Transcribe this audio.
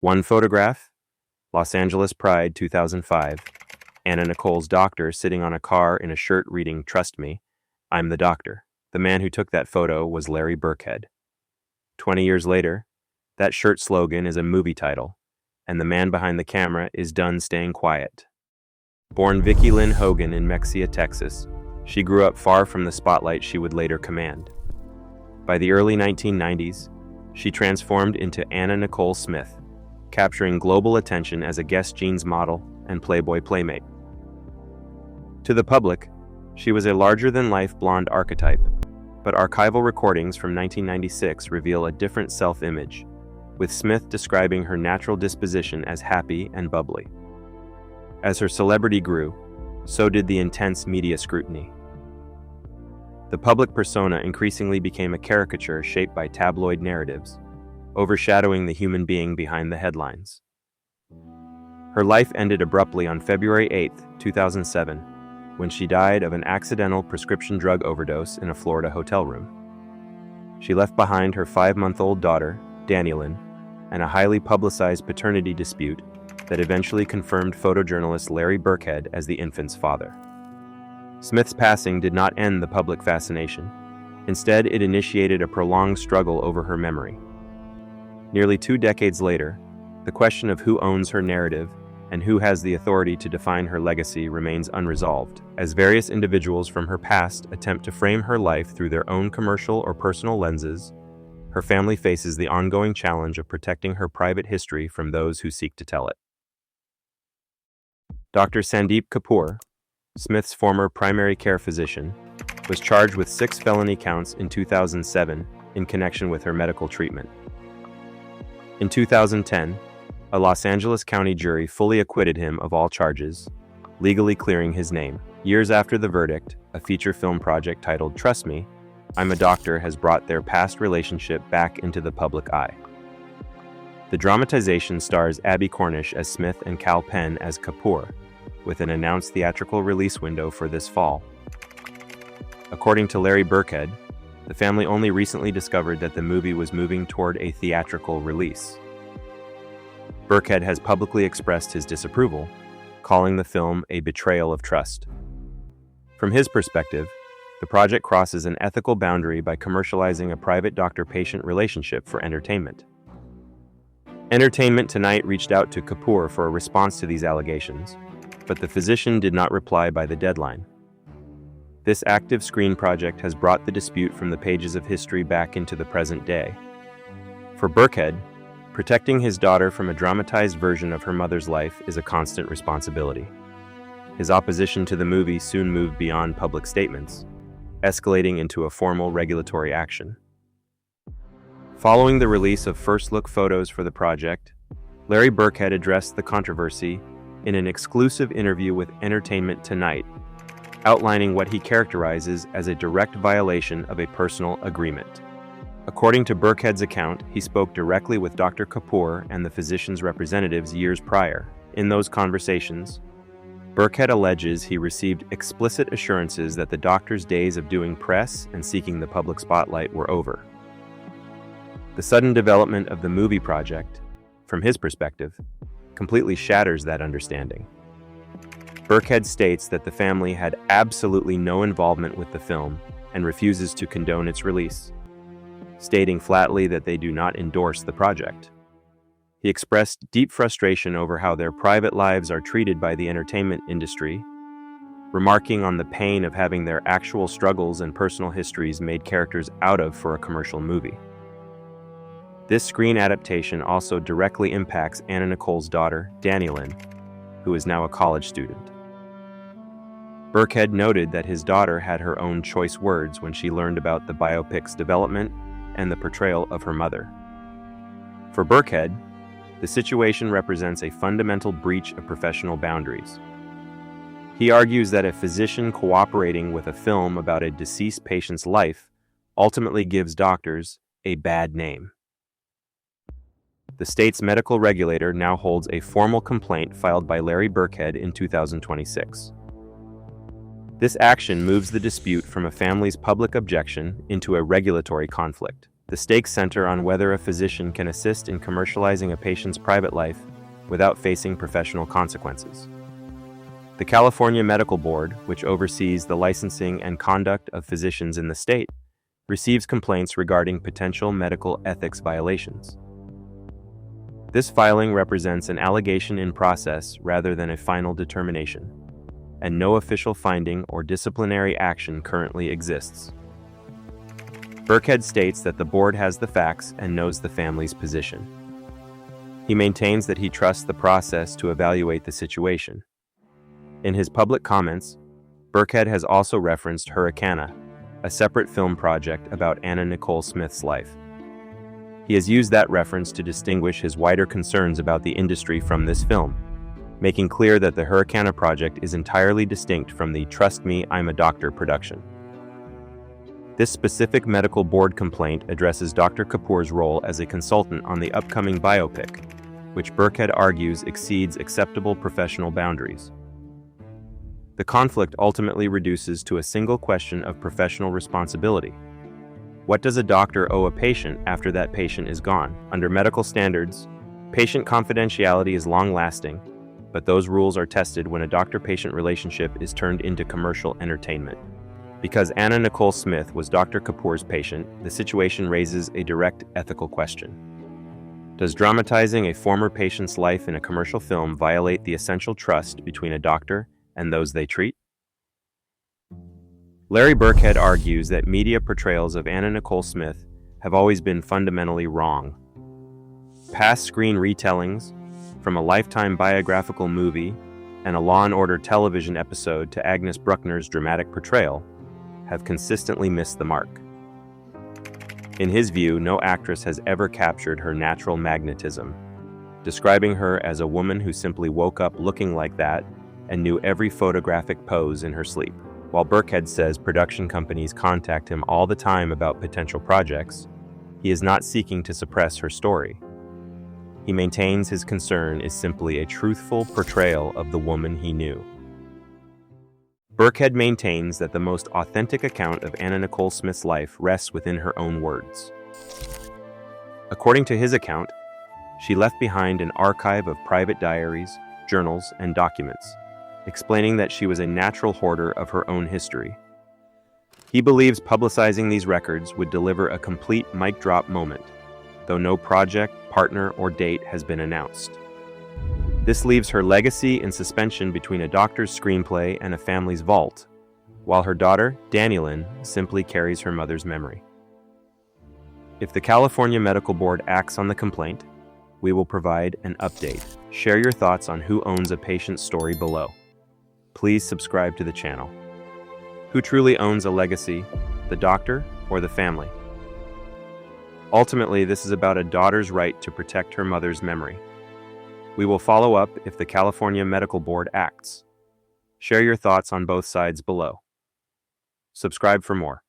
One photograph, Los Angeles Pride 2005, Anna Nicole's doctor sitting on a car in a shirt reading, "Trust me, I'm the doctor." The man who took that photo was Larry Birkhead. 20 years later, that shirt slogan is a movie title, and the man behind the camera is done staying quiet. Born Vicki Lynn Hogan in Mexia, Texas, she grew up far from the spotlight she would later command. By the early 1990s, she transformed into Anna Nicole Smith, capturing global attention as a Guess jeans model and Playboy playmate. To the public, she was a larger-than-life blonde archetype, but archival recordings from 1996 reveal a different self-image, with Smith describing her natural disposition as happy and bubbly. As her celebrity grew, so did the intense media scrutiny. The public persona increasingly became a caricature shaped by tabloid narratives, overshadowing the human being behind the headlines. Her life ended abruptly on February 8, 2007, when she died of an accidental prescription drug overdose in a Florida hotel room. She left behind her 5-month-old daughter, Dannielynn, and a highly publicized paternity dispute that eventually confirmed photojournalist Larry Birkhead as the infant's father. Smith's passing did not end the public fascination. Instead, it initiated a prolonged struggle over her memory. Nearly 2 decades later, the question of who owns her narrative and who has the authority to define her legacy remains unresolved, as various individuals from her past attempt to frame her life through their own commercial or personal lenses. Her family faces the ongoing challenge of protecting her private history from those who seek to tell it. Dr. Sandeep Kapoor, Smith's former primary care physician, was charged with 6 felony counts in 2007 in connection with her medical treatment. In 2010, a Los Angeles County jury fully acquitted him of all charges, legally clearing his name. Years after the verdict, a feature film project titled "Trust Me, I'm a Doctor" has brought their past relationship back into the public eye. The dramatization stars Abby Cornish as Smith and Cal Penn as Kapoor, with an announced theatrical release window for this fall. According to Larry Birkhead, the family only recently discovered that the movie was moving toward a theatrical release. Birkhead has publicly expressed his disapproval, calling the film a betrayal of trust. From his perspective, the project crosses an ethical boundary by commercializing a private doctor-patient relationship for entertainment. Entertainment Tonight reached out to Kapoor for a response to these allegations, but the physician did not reply by the deadline. This active screen project has brought the dispute from the pages of history back into the present day. For Birkhead, protecting his daughter from a dramatized version of her mother's life is a constant responsibility. His opposition to the movie soon moved beyond public statements, escalating into a formal regulatory action. Following the release of first-look photos for the project, Larry Birkhead addressed the controversy in an exclusive interview with Entertainment Tonight, outlining what he characterizes as a direct violation of a personal agreement. According to Birkhead's account, he spoke directly with Dr. Kapoor and the physician's representatives years prior. In those conversations, Birkhead alleges he received explicit assurances that the doctor's days of doing press and seeking the public spotlight were over. The sudden development of the movie project, from his perspective, completely shatters that understanding. Birkhead states that the family had absolutely no involvement with the film and refuses to condone its release, stating flatly that they do not endorse the project. He expressed deep frustration over how their private lives are treated by the entertainment industry, remarking on the pain of having their actual struggles and personal histories made characters out of for a commercial movie. This screen adaptation also directly impacts Anna Nicole's daughter, Dannielynn, who is now a college student. Birkhead noted that his daughter had her own choice words when she learned about the biopic's development and the portrayal of her mother. For Birkhead, the situation represents a fundamental breach of professional boundaries. He argues that a physician cooperating with a film about a deceased patient's life ultimately gives doctors a bad name. The state's medical regulator now holds a formal complaint filed by Larry Birkhead in 2026. This action moves the dispute from a family's public objection into a regulatory conflict. The stakes center on whether a physician can assist in commercializing a patient's private life without facing professional consequences. The California Medical Board, which oversees the licensing and conduct of physicians in the state, receives complaints regarding potential medical ethics violations. This filing represents an allegation in process rather than a final determination, and no official finding or disciplinary action currently exists. Birkhead states that the board has the facts and knows the family's position. He maintains that he trusts the process to evaluate the situation. In his public comments, Birkhead has also referenced Hurricane, a separate film project about Anna Nicole Smith's life. He has used that reference to distinguish his wider concerns about the industry from this film, making clear that the Hurricane project is entirely distinct from the Trust Me, I'm a Doctor production. This specific medical board complaint addresses Dr. Kapoor's role as a consultant on the upcoming biopic, which Birkhead argues exceeds acceptable professional boundaries. The conflict ultimately reduces to a single question of professional responsibility. What does a doctor owe a patient after that patient is gone? Under medical standards, patient confidentiality is long-lasting, but those rules are tested when a doctor-patient relationship is turned into commercial entertainment. Because Anna Nicole Smith was Dr. Kapoor's patient, the situation raises a direct ethical question. Does dramatizing a former patient's life in a commercial film violate the essential trust between a doctor and those they treat? Larry Birkhead argues that media portrayals of Anna Nicole Smith have always been fundamentally wrong. Past screen retellings, from a Lifetime biographical movie and a Law & Order television episode to Agnes Bruckner's dramatic portrayal, have consistently missed the mark. In his view, no actress has ever captured her natural magnetism, describing her as a woman who simply woke up looking like that and knew every photographic pose in her sleep. While Birkhead says production companies contact him all the time about potential projects, he is not seeking to suppress her story. He maintains his concern is simply a truthful portrayal of the woman he knew. Birkhead maintains that the most authentic account of Anna Nicole Smith's life rests within her own words. According to his account, she left behind an archive of private diaries, journals, and documents, explaining that she was a natural hoarder of her own history. He believes publicizing these records would deliver a complete mic drop moment, though no project, partner, or date has been announced. This leaves her legacy in suspension between a doctor's screenplay and a family's vault, while her daughter, Dannielynn, simply carries her mother's memory. If the California Medical Board acts on the complaint, we will provide an update. Share your thoughts on who owns a patient's story below. Please subscribe to the channel. Who truly owns a legacy, the doctor or the family? Ultimately, this is about a daughter's right to protect her mother's memory. We will follow up if the California Medical Board acts. Share your thoughts on both sides below. Subscribe for more.